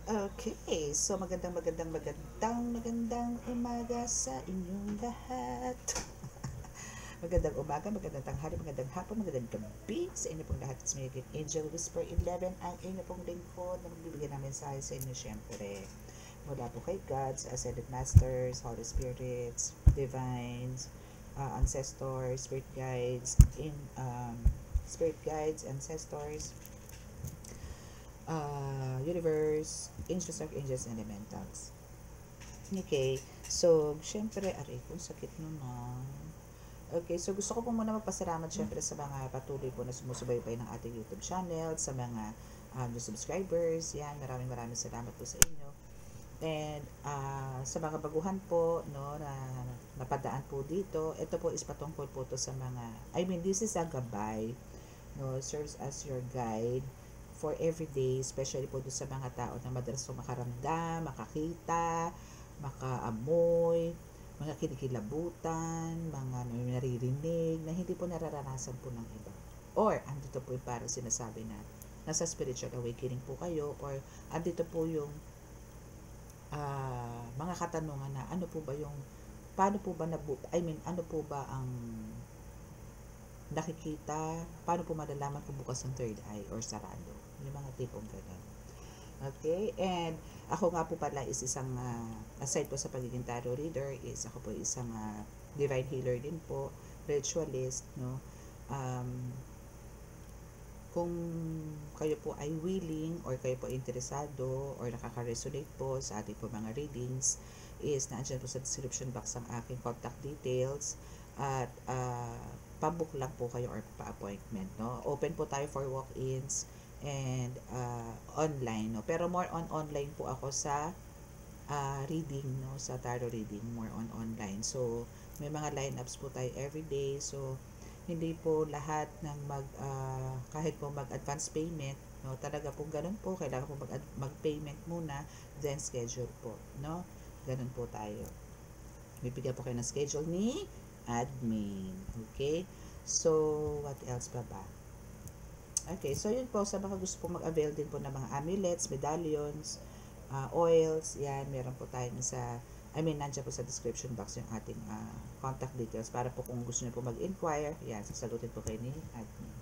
Okay, so magandang umaga sa inyong lahat. Magandang umaga, magandang tanghali, magandang hapon, magandang gabi sa inyo pong lahat. It's me again, Angel Whisper 11, ang inyo pong lingkod na magbibigay ng mensahe sa inyo syempre. Mula po kay gods, ascended masters, holy spirits, divines, ancestors, spirit guides, ancestors, universe, angels, archangels, and elementals. Okay, so, syempre, aray ko, sakit nun Okay, so gusto ko po muna magpasalamat syempre sa mga patuloy po na sumusubaybay ng ating YouTube channel, sa mga new subscribers, yan, maraming salamat po sa inyo. And sa mga baguhan po, no, na napadaan po dito, ito po is patungkol po to sa mga, this is a gabay, no, serves as your guide for every day, especially po doon sa mga tao na madalas po makaramdam, makakita, makaamoy, mga kinikilabutan, mga naririnig na hindi po nararanasan po ng iba. Or, andito po yung parang sinasabi na nasa spiritual awakening po kayo, or andito po yung mga katanungan na ano po ba yung, paano po ba ano po ba ang nakikita, paano po malalaman kung bukas ang third eye or sarado. Yung mga tipong ganun. Okay? And ako nga po pala is isang, aside po sa pagiging tarot reader, is ako po isang divine healer din po, ritualist, no? Kung kayo po ay willing or kayo po interesado or nakaka-resonate po sa ating po mga readings, is nandiyan po sa description box ang aking contact details at pabook lang po kayo or pa-appointment, no? Open po tayo for walk-ins and online, no? Pero more on online po ako sa reading, no? Sa tarot reading, more on online. So, may mga lineups po tayo everyday. So, hindi po lahat ng kahit po mag-advance payment, no? Talaga po ganun po, kailangan po mag-payment muna, then schedule po, no? Ganun po tayo. Bibigyan po kayo ng schedule ni admin. Okay? So, what else pa ba? Okay, so yun po, sa mga gusto po mag-avail din po ng mga amulets, medallions, oils, yan, meron po tayo nandiyan po sa description box yung ating contact details para po kung gusto niyo po mag-inquire, yan, sasagutin po kayo ni admin.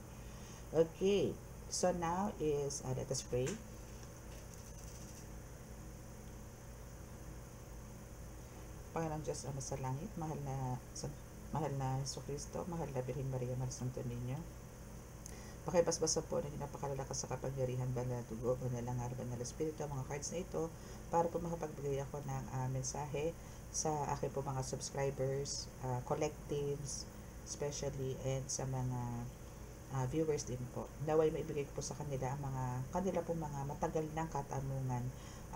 Okay, so now is, let us pray. Panginoong Diyos, Ama sa langit, mahal na Jesu Cristo, mahal na Birhen Maria, mahal Santo Niño, pakibasbasan po ng napakalalakas sa kapangyarihan, banal na dugo, banal na ngar, banal na espiritu, mga cards na ito, para po makapagbigay ako ng mensahe sa aking po mga subscribers, collectives, especially, and sa mga viewers din po. Naway maibigay ko po sa kanila ang kanila po mga matagal ng katanungan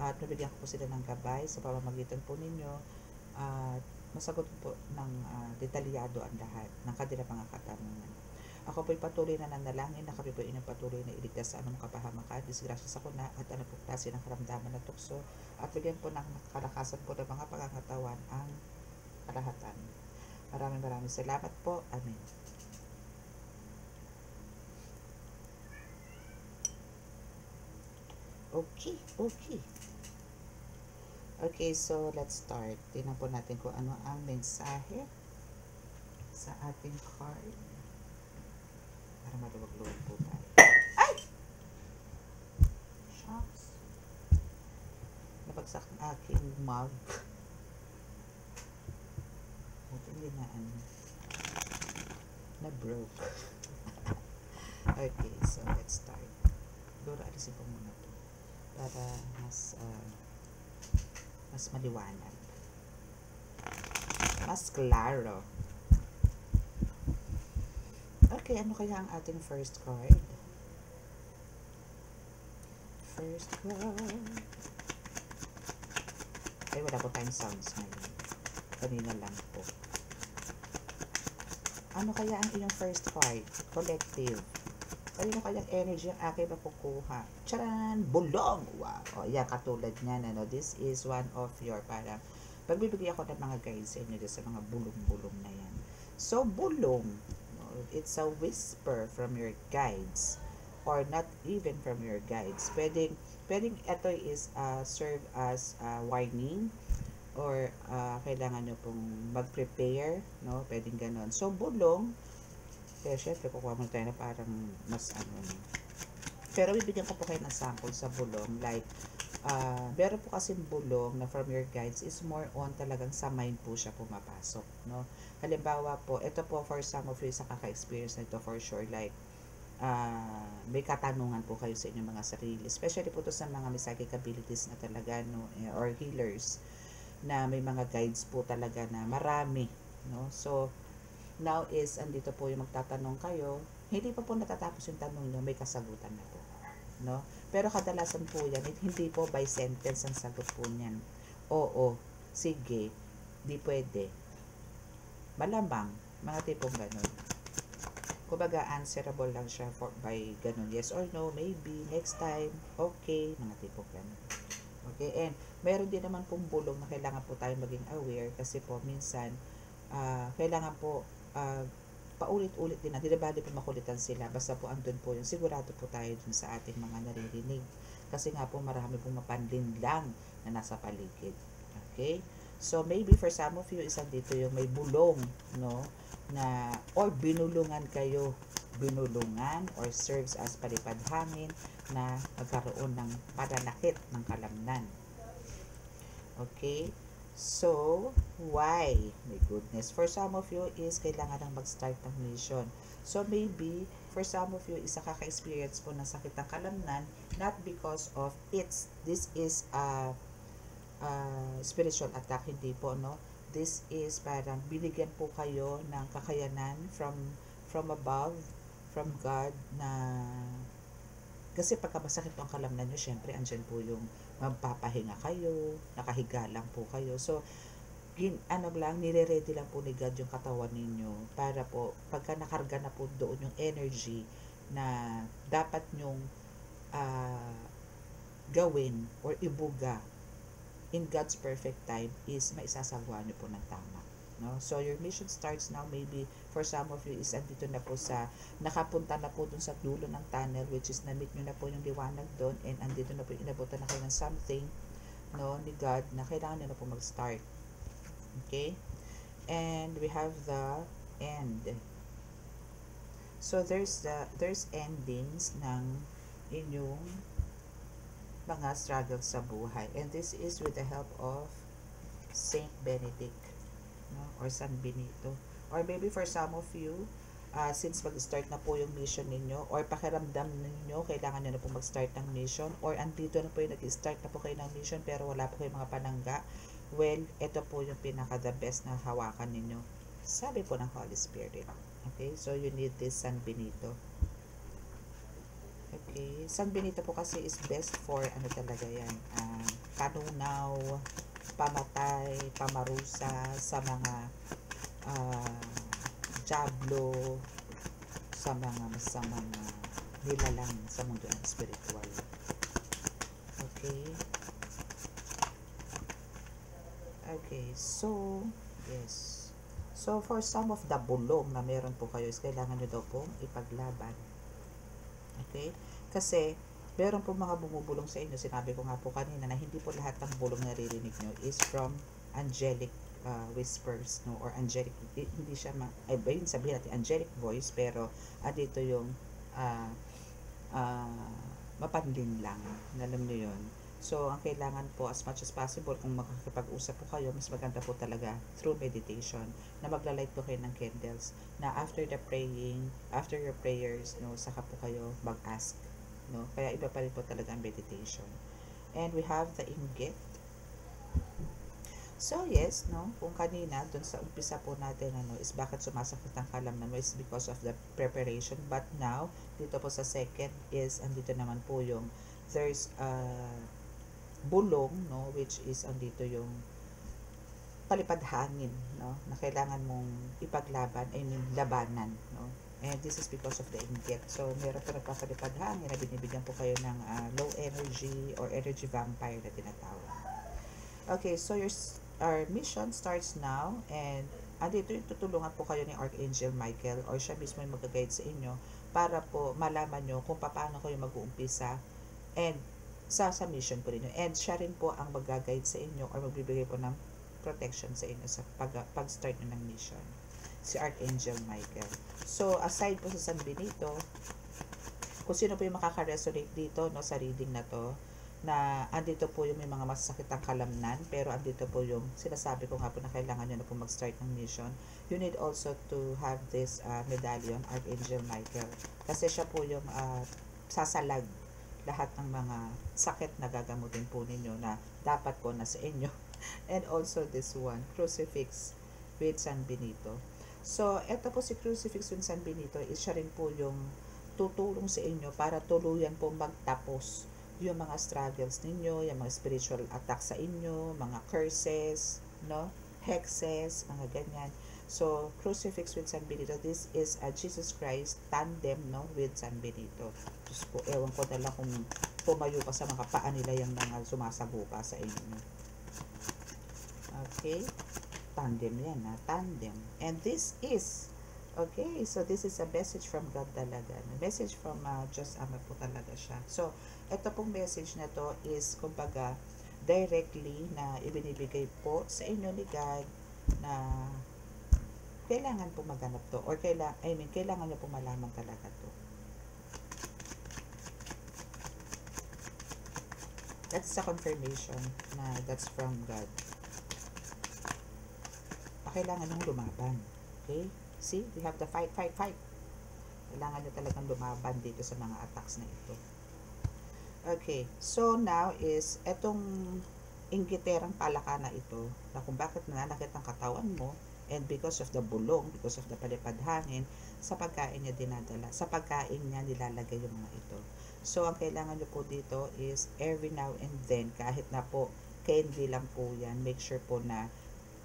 at mabigyan ko po sila ng gabay sa pamamagitan po ninyo at masagot po ng detalyado ang lahat ng kanilang mga katanungan. Ako po'y patuloy na nanalangin na kami po'y patuloy na iligtas sa anong kapahamakan, disgrasya sa kuna at anong po klase ng karamdaman na tukso at bigyan po ng kalakasan po ng mga pangangatawan ang kalahatan. Maraming salamat po. Amen. Okay. Okay, so let's start. Tingnan po natin kung ano ang mensahe sa ating card. Para maluwag-luwag po tayo. Ay! Shucks. Nabagsak ang aking mug. Buti hindi na broke. Okay, so let's start. Duro, alisin ko muna to para mas maliwanag. Mas klaro. Okay, ano kaya ang ating first card? First card. Ay, wala po tayong sounds ngayon. Kanina lang po. Ano kaya ang iyong first card? Collective. Ano kayang energy ang aking makukuha? Charan! Bulong! Wow! O, yan, katulad niyan. This is one of your parang pagbibigay ako ng mga guides sa inyo sa mga bulong-bulong na yan. So, bulong. It's a whisper from your guides. or not even from your guides. Pwedeng ito is serve as warning, or kailangan nyo pong mag-prepare, no? Pwedeng ganon. So, bulong, pero syempre, kukuha mo tayo na parang mas ano. Pero bibigyan ko po kayo ng sample sa bulong. Like, meron po kasi bulong na from your guides is more on talagang sa mind po siya pumapasok, no? Halimbawa po, ito po for some of you sa kaka-experience na ito for sure, like, may katanungan po kayo sa inyong mga sarili. Especially po to sa mga may psychic abilities na talaga, no? Or healers, na may mga guides po talaga na marami, no? So, now is, andito po yung magtatanong kayo, hindi pa po natatapos yung tanong nyo, may kasagutan na po, no? Pero kadalasan po yan, hindi po by sentence ang sagot po niyan. Oo, sige, di pwede, malamang, mga tipong ganun. Kumbaga, answerable lang siya by ganun, yes or no, maybe, next time, okay, mga tipong ganun. Okay, and meron din naman pong bulong na kailangan po tayo maging aware kasi po minsan kailangan po paulit-ulit din na, di bali po makulitan sila, basta po andun po yung sigurado po tayo dun sa ating mga naririnig kasi nga po marami pong mapanlin lang na nasa paligid. Okay, so maybe for some of you is andito yung may bulong, no, na or binulungan kayo, binulungan or serves as palipad hangin na magkaroon ng pananakit ng kalamnan. Okay, so why? My goodness, for some of you is kailangan nang mag-start ng mission. So maybe for some of you is nakaka-experience po ng sakit ng kalamnan, not because of this is a spiritual attack, hindi po, no? This is parang binigyan po kayo ng kakayanan from above, from God, na kasi pagka masakit po ang kalamnan nyo, syempre andyan po yung magpapahinga kayo, nakahiga lang po kayo. So, nire-ready lang po ni God yung katawan ninyo para po pagka nakarga na po doon yung energy na dapat nyong gawin or ibuga in God's perfect time is maisasagawa nyo po ng tama. No? So, your mission starts now. Maybe for some of you is andito na po sa, nakapunta na po dun sa dulo ng tunnel, which is na-meet nyo na po yung liwanag doon, and andito na po, inabutan na kayo ng something, no, ni God, na kailangan nyo na po mag-start. Okay? And we have the end. So, there's endings ng inyong mga struggles sa buhay. And this is with the help of Saint Benedict, no? Or San Benito. Or maybe for some of you, since mag-start na po yung mission ninyo, or pakiramdam ninyo, kailangan nyo na po mag-start ng mission, or andito na po yung nag-start na po kayo ng mission, pero wala po kayong mga panangga, well, ito po yung pinaka the best na hawakan ninyo. Sabi po ng Holy Spirit. Okay, so you need this San Benito. Okay, San Benito po kasi is best for ano talaga yan, panunaw, pamatay, pamarusa sa mga jablo, sa mga masamang nilalang sa mundo ng spiritual. Okay. Okay, so yes. So for some of the bulong na meron po kayo is kailangan nyo daw pong ipaglaban. Okay? Kasi meron po mga bumubulong sa inyo. Sinabi ko nga po kanina na hindi po lahat ng bulong na naririnig nyo is from angelic whispers, no, or angelic, hindi siya ayun sabihin natin angelic voice, pero dito yung mapanlin lang, alam nyo yun. So ang kailangan po as much as possible, kung makakipag-usap po kayo, mas maganda po talaga through meditation, na magla-light po kayo ng candles, na after the praying, after your prayers, no, saka po kayo mag-ask, no, kaya iba pa rin po talaga ang meditation. And we have the inggit. So yes, no, kung kanina dun sa umpisa po natin is bakit sumasakit ang kalamnan mo is because of the preparation, but now dito po sa second is andito naman po yung there's bulong, no, which is andito yung palipad hangin, no, na kailangan mong ipaglaban, labanan, no. And this is because of the inggit. So meron po nagpapalipad hangin na binibigyan po kayo ng low energy or energy vampire na tinatawag. Okay, so our mission starts now, and andito yung tutulungan po kayo ni Archangel Michael, or siya mismo yung mag-guide sa inyo para po malaman nyo kung paano kayo mag-uumpisa and sa mission po ninyo. And siya rin po ang mag-guide sa inyo or magbibigay po ng protection sa inyo sa pag-start nyo ng mission. Si Archangel Michael. So, aside po sa San Benito, kung sino po yung makaka-resonate dito, no, sa reading na to, na andito po yung may mga masakit ang kalamnan, pero andito po yung sinasabi ko nga po na kailangan nyo na po mag-start ng mission. You need also to have this medallion, Archangel Michael. Kasi siya po yung sasalag lahat ng mga sakit na gagamutin po ninyo na dapat po nasa inyo. And also this one, Crucifix with San Benito. So, eto po si Crucifix with San Benito, is siya rin po yung tutulong sa inyo para tuluyan po magtapos yung mga struggles ninyo, yung mga spiritual attacks sa inyo, mga curses, no? Hexes, mga ganyan. So, Crucifix with San Benito, this is a Jesus Christ tandem, no, with San Benito. Diyos ko, ewan ko na lang kung pumayo pa sa mga paa nila yung mga sumasabuka sa inyo. Okay? Tandem yan, ha? Tandem. And this is, okay, so this is a message from God talaga. A message from Diyos Ama po talaga siya. So, ito pong message na to is, kumbaga, directly na ibinibigay po sa inyo ni God na kailangan po maganap to or kailangan nyo po malaman talaga to. That's a confirmation na that's from God. Kailangan nyo lumaban. Okay? See? We have the fight. Kailangan nyo talagang lumaban dito sa mga attacks na ito. Okay, so now is etong inggiterang palaka na ito na kung bakit nananakit ang katawan mo and because of the bulong, because of the palipad hangin, sa pagkain niya dinadala, sa pagkain niya nilalagay yung mga ito. So, ang kailangan nyo po dito is every now and then, kahit na po candy lang po yan, make sure po na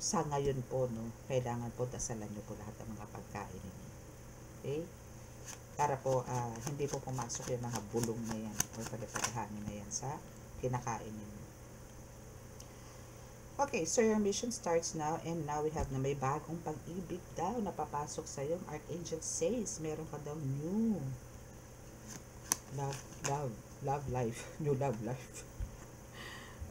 sa ngayon po, no, kailangan po dasalan nyo po lahat ng mga pagkain ninyo. Okay? Para po hindi po pumasok yung mga bulong na yan o palipad-hangin na yan sa kinakain ninyo. Okay, so your mission starts now and now we have na may bagong pag-ibig daw na papasok sa iyo. Archangel says, meron ka daw new love life. New love life.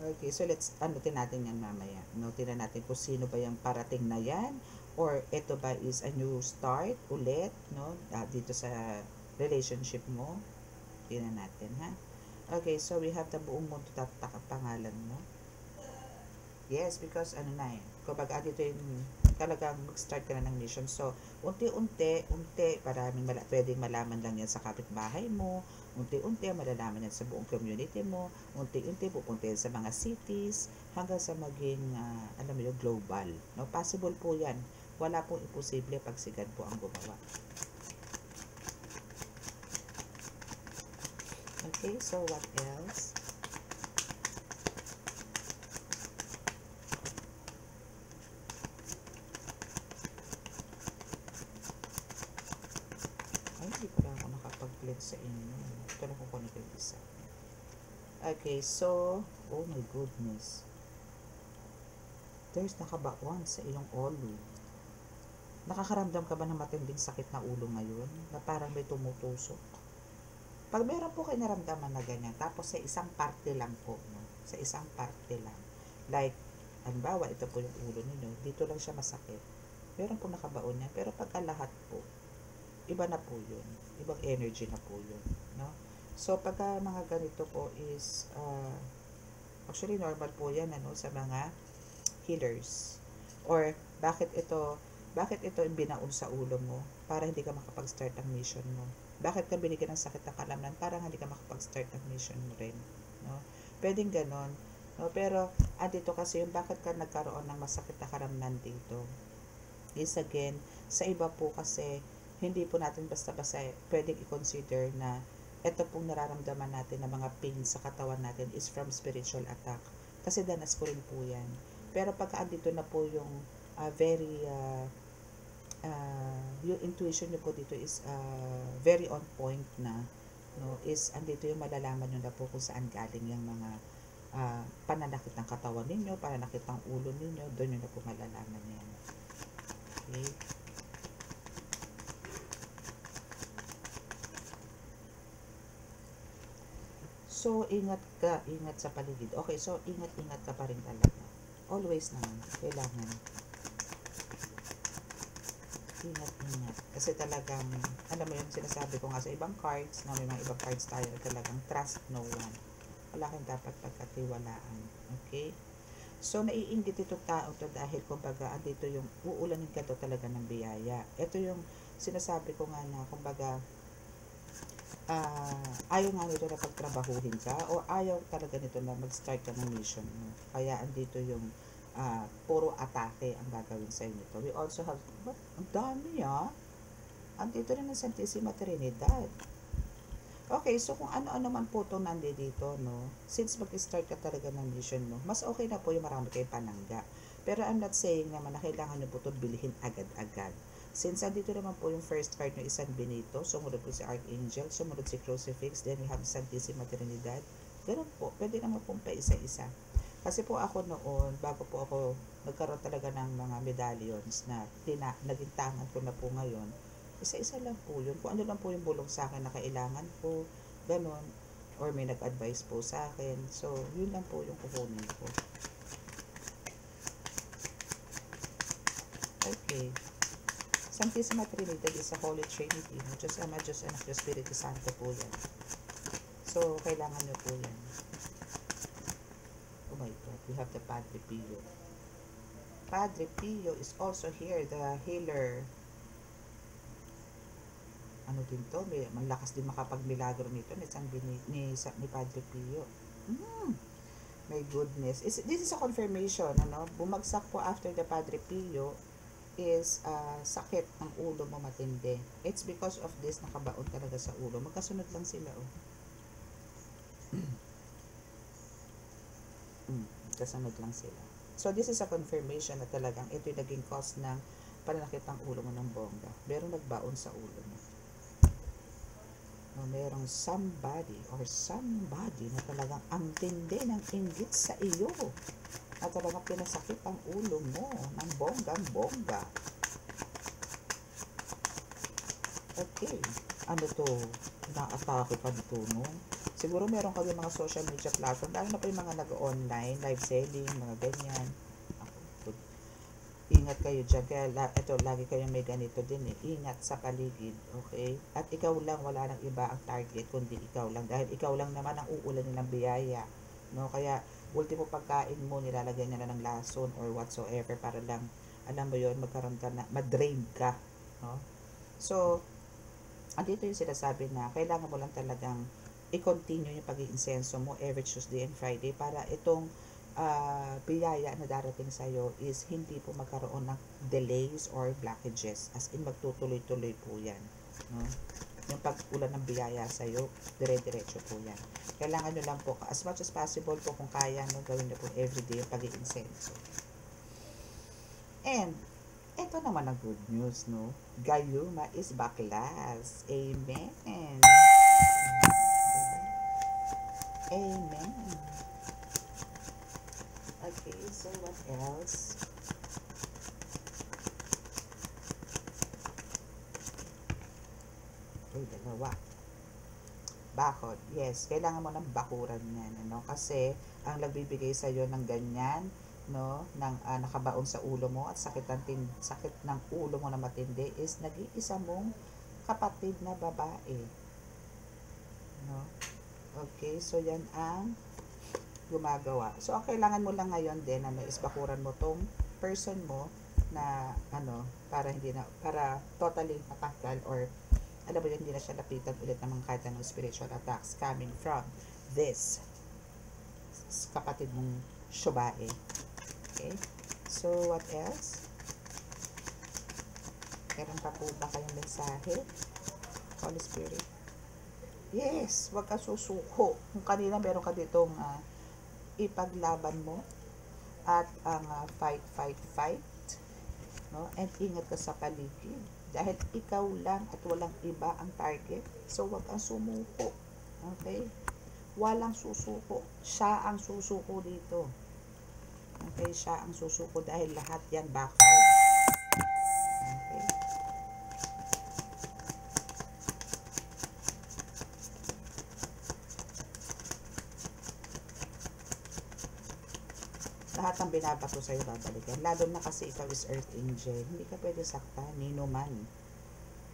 Okay, so let's, anutin natin yan mamaya. Anutin na natin kung sino ba yung parating na yan or ito ba is a new start ulit, no? Dito sa relationship mo. Tingnan natin, ha? Okay, so we have the buong mundo tatak ang pangalan mo. Yes, because ano na eh. Kumbaga, dito yung talagang mag-start ka na ng mission. So, unti-unti, pwedeng malaman lang yan sa kapitbahay mo. Unti-unti, malalaman yan sa buong community mo. Unti-unti, pupunta yan sa mga cities hanggang sa maging, alam mo yung global. No? Possible po yan. Wala pong imposible pag si God po ang gumawa. Okay, so what else? Ay, hindi pala ako nakapag-blend sa inyo. Ito lang kung ano yung isa. Okay, so, oh my goodness. There's nakabaon sa iyong ulo. Nakakaramdam ka ba ng matinding sakit na ulo ngayon? Na parang may tumutusok? Pag meron po kayo naramdaman na ganyan, tapos sa isang parte lang po, no? Sa isang parte lang. Like, halimbawa, ito po yung ulo ninyo, dito lang siya masakit. Meron po nakabaon niya, pero pagka lahat po, iba na po yun. Ibang energy na po yun, no? So, pagka mga ganito po is, actually, normal po yan, ano, sa mga healers. Or, bakit ito binaon sa ulo mo para hindi ka makapag-start ang mission mo? Bakit ka binigyan ng sakit ng kalamnan para hindi ka makapag-start ang mission mo rin? No? Pwedeng ganon. No? Pero, andito kasi yung bakit ka nagkaroon ng masakit na kalamnan dito. Is again, sa iba po kasi, hindi po natin basta-basta pwedeng i-consider na ito pong nararamdaman natin na mga pain sa katawan natin is from spiritual attack. Kasi danas ko rin po yan. Pero pagka andito na po yung yung intuition nyo po dito is very on point na, no, is andito yung malalaman nyo na po kung saan galing yung mga pananakit ng katawan ninyo, pananakit ng ulo ninyo, doon nyo na po malalaman yan. Okay. So, ingat sa paligid. Okay, so ingat ka pa rin talaga. Always naman, kailangan. Ingat. Kasi talagang, alam mo yung sinasabi ko nga sa ibang cards, na may mga ibang cards tayo na talagang trust no one. Wala kang dapat pagkatiwalaan. Okay? So, naiinggit itong tao to dahil kumbaga, andito yung uulanin ka to talaga ng biyaya. Ito yung sinasabi ko nga na, kumbaga, ayaw nga nito na pagtrabahuhin ka o ayaw talaga nito na mag-start ka ng mission mo. Kaya andito yung puro atake ang gagawin sa nito. We also have, ang dami andito rin ang Santissima Trinidad. Okay, so kung ano-ano man po itong nandito, no, since mag-start ka talaga ng mission mo, mas okay na po yung marami kayong panangga. Pero I'm not saying naman na kailangan nyo po ito bilhin agad-agad. Since andito naman po yung first card ng San Benito, sumunod po si Archangel, sumunod si Crucifix, then we have Santissima Trinidad. Ganun po, pwede naman pong pa isa-isa. Kasi po ako noon, bago po ako nagkaroon talaga ng mga medallions na naging tangan ko na po ngayon, isa-isa lang po yun. Kung ano lang po yung bulong sa akin na kailangan po, ganun, or may nag-advise po sa akin. So, yun lang po yung kukunin ko. Okay. Santissima Trinidad is a Holy Trinity. Diyos Ama, Diyos Anak, Diyos Espiritu Santo po yan. So, kailangan nyo po yan. Oh my God, we have the Padre Pio. Padre Pio is also here, the healer. Ano din to? May malakas din makapagmilagro nito ni Padre Pio. My goodness. This is a confirmation, ano? Bumagsak po after the Padre Pio is sakit ng ulo mo matindi. It's because of this nakabaon talaga sa ulo. Magkasunod lang sila, oh. Kasunod lang sila. So, this is a confirmation na talagang ito yung naging cause ng pananakit ng ulo mo ng bongga. Merong nagbaon sa ulo mo. No, merong somebody na talagang ang tindi ng inggit sa iyo. At talagang pinasakit ang ulo mo ng bonggang-bongga. Okay. Ano to? Na-atake ka dito, no? Siguro meron kami mga social media platform. Lalo na po yung mga nag-online, live selling, mga ganyan. Ingat kayo dyan. Kaya ito, lagi kayong may ganito din eh. Ingat sa paligid, okay? At ikaw lang, wala nang iba ang target, kundi ikaw lang. Dahil ikaw lang naman ang uulanin ng biyaya. No? Kaya, ultimo pagkain mo, nilalagyan niya na ng lason or whatsoever para lang, alam mo yon magkaroon ka na, madrain ka. No? So, andito yung sinasabi na, kailangan mo lang talagang i-continue yung pag-iinsenso mo every Tuesday and Friday para itong biyaya na darating sa'yo is hindi po magkaroon ng delays or blockages. As in, magtutuloy-tuloy po yan. No? Yung pag-ulan ng biyaya sa'yo, dire-diretso po yan. Kailangan nyo lang po, as much as possible po kung kaya, no, gawin nyo po everyday yung pag-iinsenso. And, ito naman ang good news, no? Gayuma is baklas. Amen. Amen. Okay, so what else? Okay, dalawa. Bakod. Yes, kailangan mo ng bakuran yan, ano? Kasi, ang nagbibigay sa'yo ng ganyan, no, ng nakabaon sa ulo mo at sakit ng ulo mo na matindi is nag-iisa mong kapatid na babae. No? Okay, so yan ang gumagawa. So, ang kailangan mo lang ngayon din, ano, is bakuran mo tong person mo na, ano, para totally matanggal or, alam mo yun, hindi na siya lapitan ulit ng mga kahit anong spiritual attacks coming from this kapatid mong syubae. Okay? So, what else? Meron pa po ba kayong mensahe? Holy Spirit? Yes, wag ka susuko. Kung kanina meron ka ditong ipaglaban mo at ang fight, no? And ingat ka sa paligid dahil ikaw lang at walang iba ang target. So, wag kang sumuko. Okay? Walang susuko. Siya ang susuko dito. Okay? Siya ang susuko dahil lahat yan backfire. Okay? lahat ng binabato sa'yo babalikan. Lalo na kasi ikaw is Earth Angel, hindi ka pwede saktan, nino man.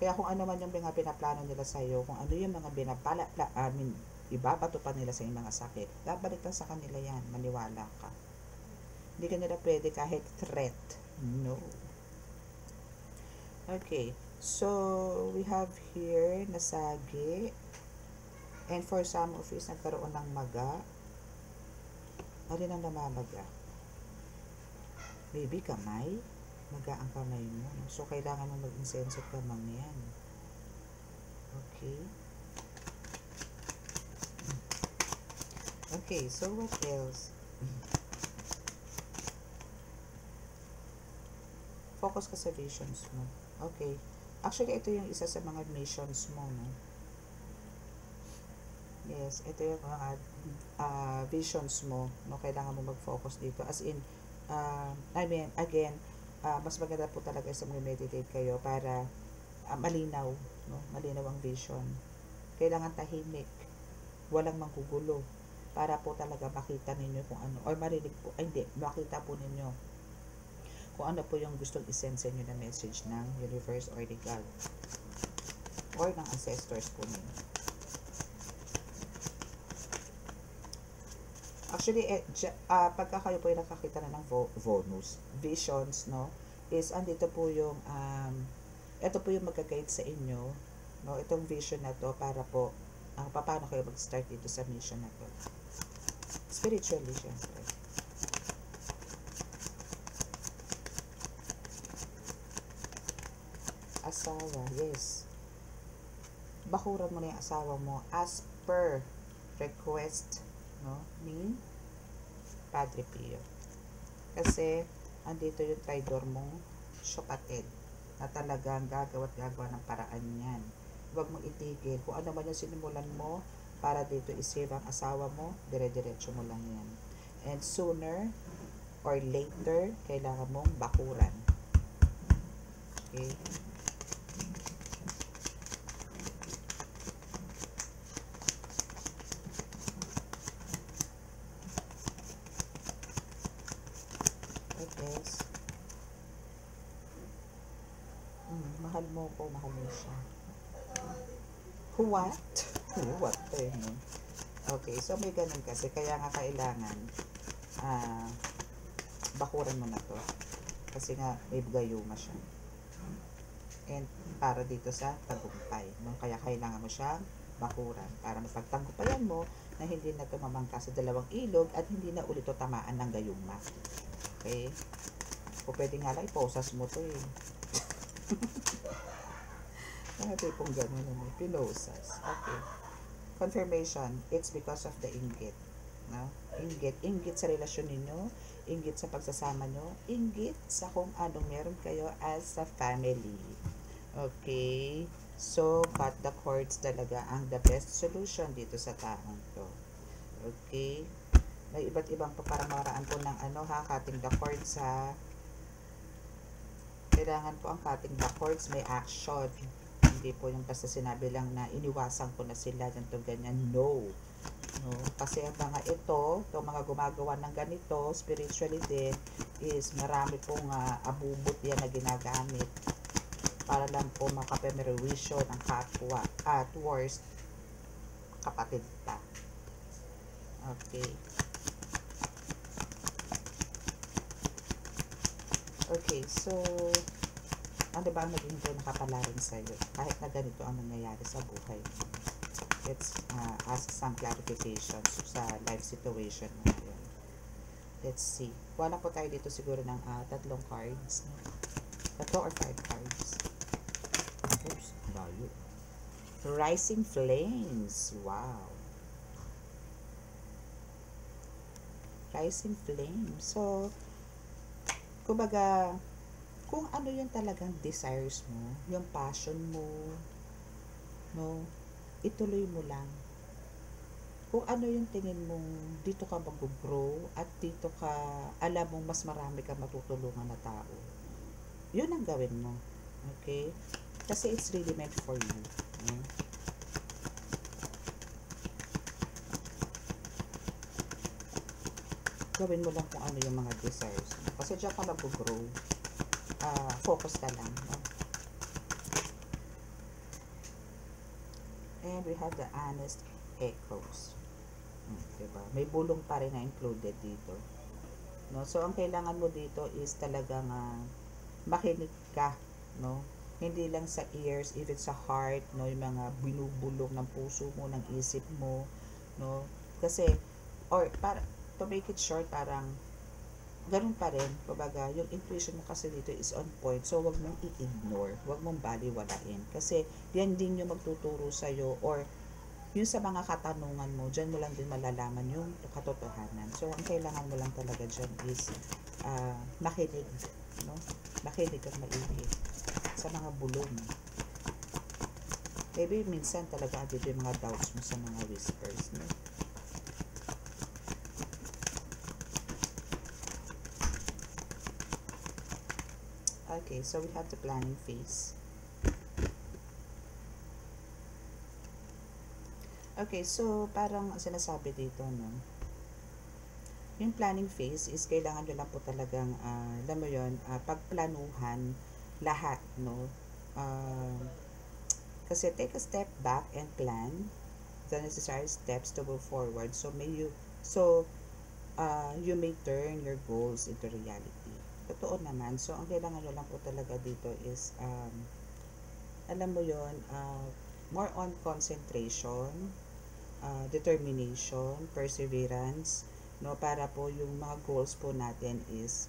Kaya kung ano man yung mga pinaplano nila sa'yo, kung ano yung mga ibabato pa nila sa yung mga sakit, babalik lang sa kanila yan, maniwala ka. Hindi ka nila pwede kahit threat. No. Okay, so we have here nasagi. And for some of you, nagkaroon ng maga. Alin ang namamaga? Maybe kamay. Maga ang kamay mo. So, kailangan mo mag-insenso at kamang yan. Okay. Okay, so what else? Focus ka sa visions mo. Okay. Actually, ito yung isa sa mga missions mo, no? Yes, ito yung mga visions mo, no? Kailangan mo mag-focus dito. As in, again, mas maganda po talaga sa mag-meditate kayo para malinaw, no? Malinaw ang vision. Kailangan tahimik, walang manggugulo, para po talaga makita ninyo kung ano, or marinig po, makita po ninyo kung ano po yung gustong isend sa inyo na message ng universe or the God or ng ancestors po ninyo. Actually, pagka kayo po yung nakakita na ng bonus, visions, no, is andito po yung, ito po yung magka-guide sa inyo, no, itong vision na to, para po, paano kayo mag-start dito sa mission na to. Spiritually, syempre. Asawa, yes. Bakuran mo na yung asawa mo as per request, no, ni Padre Pio. Kasi andito yung traidor mong kapatid na talagang gagawa ng paraan yan. Huwag mong itigil. Kung ano man yung sinimulan mo para dito isave ang asawa mo, dire-diretso mo lang yan. And sooner or later, kailangan mong bakuran. Okay? Yes. Mahal mo ko, mahal mo siya. What? What? Okay, so may ganun kasi. Kaya nga kailangan bakuran mo na to. Kasi nga may gayuma siya. And para dito sa tagumpay. No? Kaya kailangan mo siyang bakuran para mapagtagumpayan mo na hindi na tumamangka sa dalawang ilog at hindi na ulit tamaan ng gayuma. Okay? O pwede nga lang, iposas mo to eh. Nakatay pong gano'n naman. Pinosas. Okay. Confirmation, it's because of the inggit. No? Inggit. Inggit sa relasyon ninyo, inggit sa pagsasama nyo, inggit sa kung anong meron kayo as a family. Okay? So, cut the cords talaga ang the best solution dito sa taong to. Okay? May iba't ibang paparamaran po ng cutting the cords ha. Kailangan po ang cutting the cords may action. Hindi po yung basta sinabi lang na iniwasan ko na sila, ganito, ganyan. No. No. Kasi ang mga itong mga gumagawa ng ganito, spiritually din, is marami pong abubot yan na ginagamit para lang po makapemerwisyo ng kapwa at worst, kapatid pa. Okay. Okay, so ano ba ang naging po nakapalarin sa'yo kahit na ganito ang nangyayari sa buhay mo? Let's ask some clarifications sa life situation mo ngayon. Let's see. Wala po tayo dito siguro ng 3 cards. No? 3 or 5 cards. Oops, layo. Rising Flames. Wow. Rising Flames. So, kumbaga, kung ano yung talagang desires mo, yung passion mo, no, ituloy mo lang. Kung ano yung tingin mong dito ka mag-grow at dito ka, alam mong mas marami ka matutulungan na tao, yun ang gawin mo. Okay? Kasi it's really meant for you. gawin mo lang kung ano yung mga desires mo. Kasi dyan ka mag-grow. Focus ka lang. No? And we have the honest echoes. Diba? May bulong pa rin na included dito. No? So, ang kailangan mo dito is talagang makinig ka. No? Hindi lang sa ears, even sa heart, no? Yung mga binubulong ng puso mo, ng isip mo. No? Kasi, or para, to make it short, parang ganun pa rin, kumbaga, yung intuition mo kasi dito is on point, so wag mong i-ignore, wag mong baliwalain, kasi yan din yung magtuturo sa'yo, or yung sa mga katanungan mo, dyan mo lang din malalaman yung katotohanan. So, ang kailangan mo lang talaga dyan is makinig, no? Makinig at maigi sa mga bulong. Maybe minsan talaga dito yung mga doubts mo sa mga whispers, no? Okay, so we have the planning phase. Okay, so parang sinasabi dito, no? Yung planning phase is kailangan nyo lang po talagang, alam mo yun, pagplanuhan lahat, no? Kasi take a step back and plan the necessary steps to move forward. You may turn your goals into reality. Totoo naman. So, ang kailangan nyo lang po talaga dito is, alam mo yon, more on concentration, determination, perseverance, no, para po yung mga goals po natin is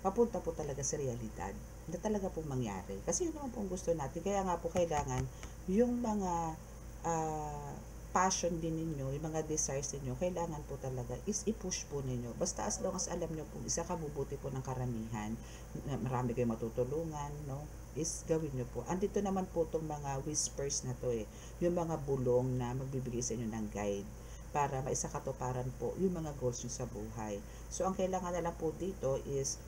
mapunta po talaga sa realidad na talaga po mangyari. Kasi yun naman po gusto natin. Kaya nga po kailangan yung mga passion din ninyo, yung mga desires ninyo, kailangan po talaga is i-push po ninyo. Basta as long as alam nyo po, isa kabubuti po ng karamihan, marami kayong matutulungan, no? Is gawin nyo po. Andito naman po itong mga whispers na to yung mga bulong na magbibigay sa inyo ng guide para maisakatuparan po yung mga goals nyo sa buhay. So, ang kailangan na lang po dito is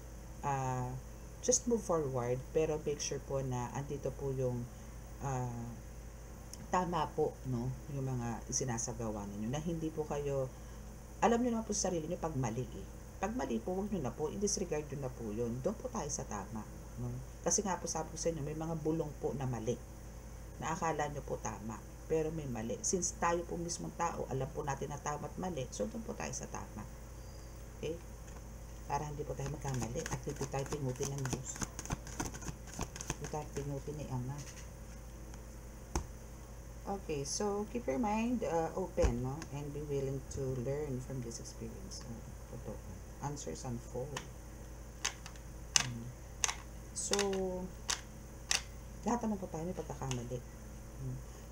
just move forward, pero make sure po na andito po yung tama po, no, yung mga isinasagawa ninyo, na hindi po kayo, alam nyo naman po sa sarili nyo pag mali Pag mali po, huwag nyo na po, i-disregard nyo na po yun. Doon po tayo sa tama. No? Kasi nga po sabi ko sa inyo, may mga bulong po na mali. Na akala nyo po tama, pero may mali. Since tayo po mismong tao, alam po natin na tama at mali, so doon po tayo sa tama. Okay? Para hindi po tayo magkamali at hindi tayo pingutin ng Diyos. Hindi tayo pingutin ni Ama. Okay, so keep your mind open, no, and be willing to learn from this experience. Answers unfold. So, lahat naman po tayo may pagkakamali.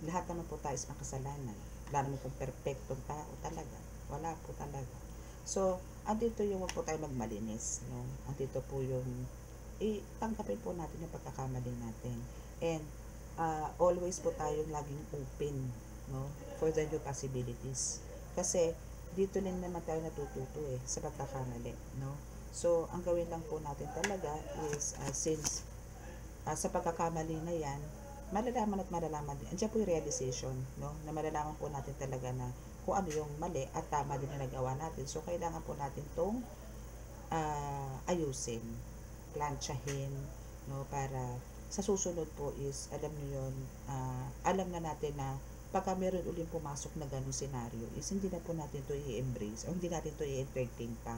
Lahat naman po tayo is makasalanan. Wala naman pong perfectong tao talaga. Wala po talaga. So, andito yung wag po tayo magmalinis, no? Andito po yung tanggapin po natin yung pagkakamali natin. And always po tayong laging open, no, for the new possibilities. Kasi dito din naman tayo natututo sa pagkakamali, no. So ang gawin lang po natin talaga is since sa pagkakamali na yan, malalaman at malalaman din. Andiyan po yung realization, no, na malalaman po natin talaga na kung ano yung mali at tama din yung nagawa natin. So kailangan po natin tong ayusin, planchahin, no, para sa susunod po is, alam niyo yun, alam na natin na pagka meron uling pumasok na ganung senaryo is hindi na po natin to i-embrace o hindi natin to i-entertain pa,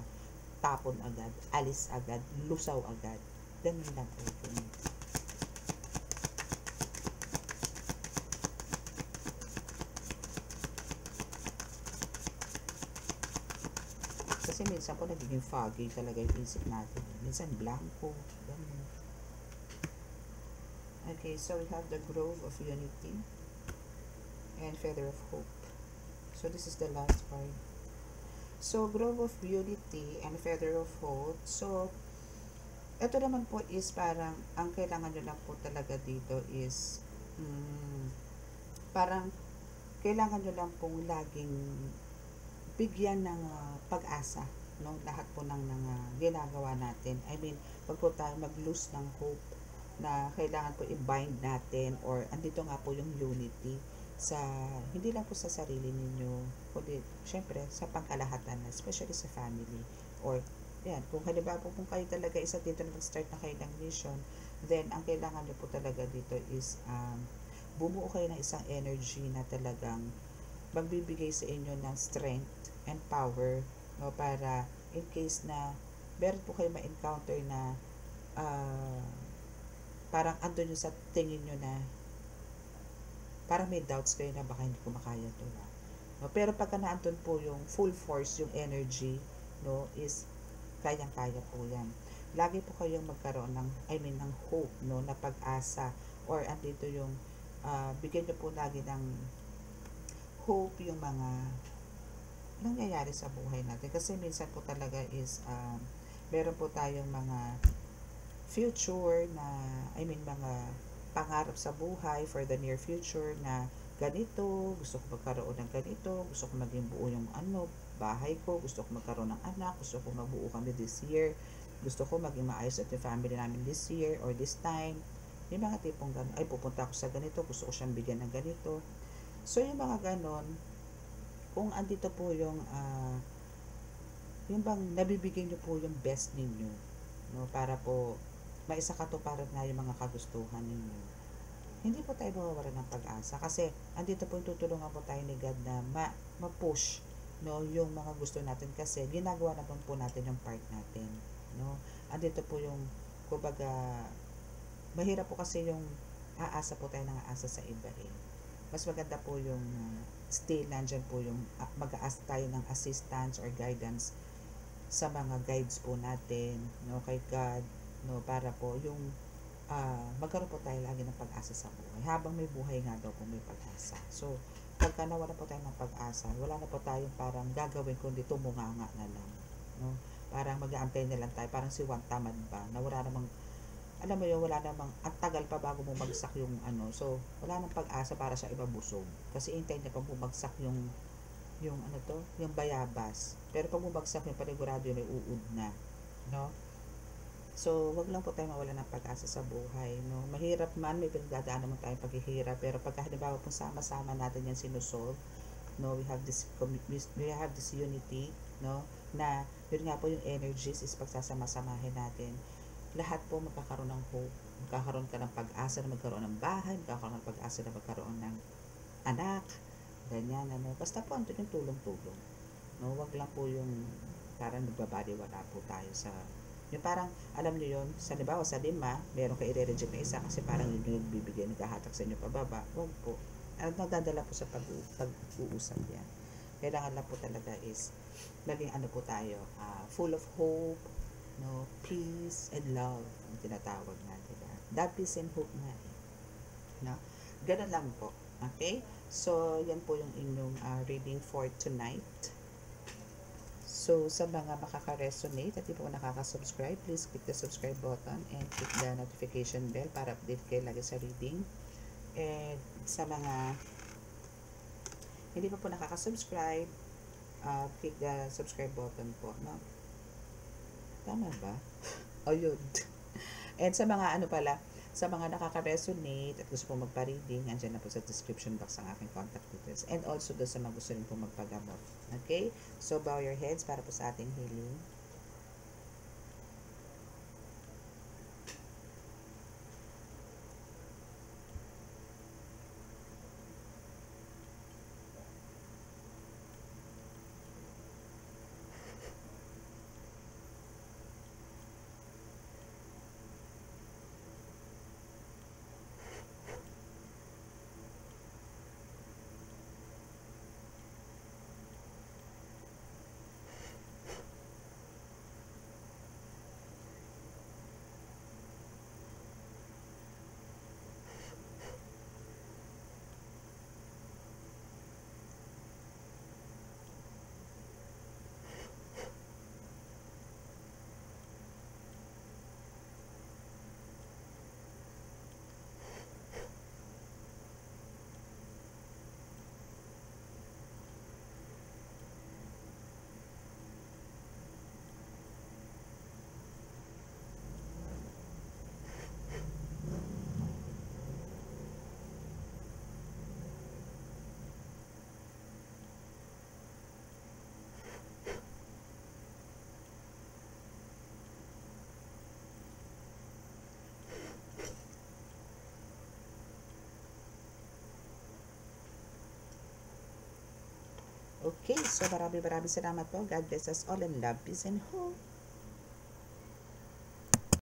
tapon agad, alis agad, lusaw agad. Ganun lang po yun. Kasi minsan po nagiging foggy talaga yung isip natin. Minsan blanco, ganun. Okay, so we have the Grove of Unity and Feather of Hope. So this is the last part. So Grove of Unity and Feather of Hope. So ito naman po is parang ang kailangan nyo lang po talaga dito is parang kailangan nyo lang pong laging bigyan ng pag-asa, no, lahat po ng ginagawa natin. I mean, wag po tayo mag-lose ng hope na kailangan po i-bind natin, or andito nga po yung unity sa hindi lang po sa sarili ninyo, kundi syempre sa pangkalahatan, especially sa family. Or yan, kung halimbawa po kung kayo talaga isa dito na mag-start na kayo ng mission, then ang kailangan nyo po talaga dito is bumuo kayo ng isang energy na talagang magbibigay sa inyo ng strength and power, no, para in case na meron po kayo ma-encounter na uh, parang andun yung sa tingin nyo na parang may doubts kayo na baka hindi ko makaya to na. No? Pero pagka naandun po yung full force, yung energy, no, is kayang-kaya po yan. Lagi po kayong magkaroon ng, ng hope, no, na pag-asa, or andito yung, bigyan nyo po lagi ng hope yung mga nangyayari sa buhay natin. Kasi minsan po talaga is, meron po tayong mga future na, mga pangarap sa buhay for the near future na ganito, gusto ko magkaroon ng ganito, gusto ko maging buo yung bahay ko, gusto ko magkaroon ng anak, gusto ko mabuo kami this year, gusto ko maging maayos at yung family namin this year or this time. Yung mga tipong gano'n, ay pupunta ako sa ganito, gusto ko siyang bigyan ng ganito. So yung mga ganon, kung andito po yung bang nabibigyan nyo po yung best ninyo, no, para po maisakatuparan nga yung mga kagustuhan ninyo, hindi po tayo mawawalan ng pag-asa kasi andito po yung tutulungan po tayo ni God na ma-push, no, yung mga gusto natin kasi ginagawa naman po natin yung part natin, no. Andito po yung kumbaga mahirap po kasi yung aasa po tayo ng aasa sa iba eh. Mas maganda po yung still nandyan po yung mag-ask tayo ng assistance or guidance sa mga guides po natin, no, kay God, no, para po yung magkaroon po tayo lagi ng pag-asa sa buhay. Habang may buhay nga daw po may pag-asa. So, pagka nawala po tayo ng pag-asa, wala na po tayong parang gagawin kundi tumunganga na lang. No? Parang mag-aantay na lang tayo. Parang si Juan Tamad ba? Na wala namang, alam mo yun, wala namang, ang tagal pa bago bumagsak yung So, wala nang pag-asa para sa iba busog. Kasi hintay niya pang bumagsak yung yung bayabas. Pero pag bumagsak yung panigurado yun, may uud na. No? So, wag lang po tayo mawala ng pag-asa sa buhay, no? Mahirap man, may pinagdadaan naman tayong paghihirap, pero pagka halimbawa po sama-sama natin yan sinusolve, no, we have this unity, no, na yun nga po yung energies is pagsasama-samahin natin. Lahat po magkakaroon ng hope, magkakaroon ka ng pag-asa na magkaroon ng bahay, magkakaroon ng pag-asa na magkaroon ng anak, ganyan, basta po andun yung tulong-tulong, no, wag lang po yung parang nagbabaliwala po tayo sa yung parang, alam nyo yun, sa halimbawa sa 5, meron kayo i-reject na isa kasi parang yun yung nagbibigay, naghahatak sa inyo pababa. Huwag po. At nagdadala po sa pag-uusap yan. Kailangan lang po talaga is maging po tayo, full of hope, no, peace and love, ang tinatawag natin. That peace and hope nga eh. No? Ganun lang po. Okay? So, yan po yung inyong reading for tonight. So, sa mga makaka-resonate at di po nakaka-subscribe, please click the subscribe button and click the notification bell para update kayo lagi sa reading. And sa mga hindi pa po nakaka-subscribe, click the subscribe button po. No? Tama ba? O yun. And sa mga sa mga nakaka-resonate at gusto po magpa-reading, andyan na po sa description box ang aking contact details. And also doon sa mga gusto rin po magpagamot. Okay? So, bow your heads para po sa ating healing. Okay, so maraming salamat po. God bless us all and love, peace, and hope.